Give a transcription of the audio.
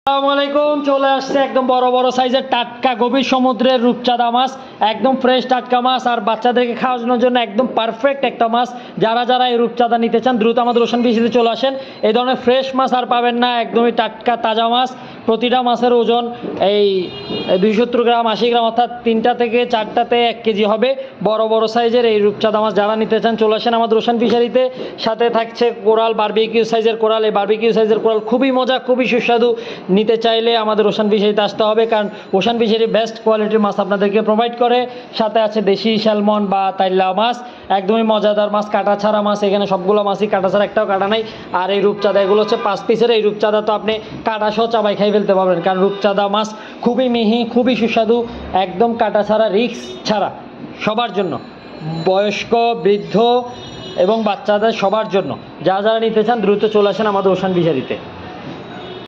আসসালামু আলাইকুম। চলে আসছে একদম বড় বড় সাইজের টাটকা গভীর সমুদ্রের রূপচাঁদা মাছ, একদম ফ্রেশ টাটকা মাছ আর বাচ্চাদেরকে খাওয়ানোর জন্য একদম পারফেক্ট একটা মাছ। যারা এই রূপচাঁদা নিতে চান দ্রুত আমাদের রোশন ফিশিতে চলে আসেন। এই ধরনের ফ্রেশ মাছ আর পাবেন না, একদমই টাটকা তাজা মাছ। প্রতিটা মাছের ওজন এই 270 গ্রাম 80 গ্রাম, অর্থাৎ 3টা থেকে 4টাতে 1 কেজি হবে। বড় বড় সাইজের এই রূপচাঁদা মাছ যারা নিতে চান চলে আসেন আমাদের রোশন ফিশারিতে। সাথে থাকছে কোরাল, বারবিকিউ সাইজের কোরাল। এই বারবিকিউ সাইজের কোরাল খুবই মজা, খুবই সুস্বাদু। নিতে চাইলে আমাদের ওশান ফিশারিতে আসতে হবে, কারণ ওশান ফিশারি বেস্ট কোয়ালিটির মাছ আপনাদেরকে প্রোভাইড করে। সাথে আছে দেশি স্যালমন বা তাইলা মাছ, একদমই মজাদার মাছ, কাটা ছাড়া মাছ। এখানে সবগুলো মাছই কাটা ছাড়া, একটাও কাটা নাই। আর এই রূপচাঁদা এগুলো হচ্ছে 5 পিসের। এই রূপচাঁদা তো আপনি কাটা সহ চাবাই খাই ফেলতে পারবেন, কারণ রূপচাঁদা মাছ খুবই মিহি, খুবই সুস্বাদু, একদম কাটা ছাড়া, রিস্ক ছাড়া, সবার জন্য, বয়স্ক, বৃদ্ধ এবং বাচ্চাদের সবার জন্য। যারা নিতে চান দ্রুত চলে আসেন আমাদের ওশান ফিশারিতে।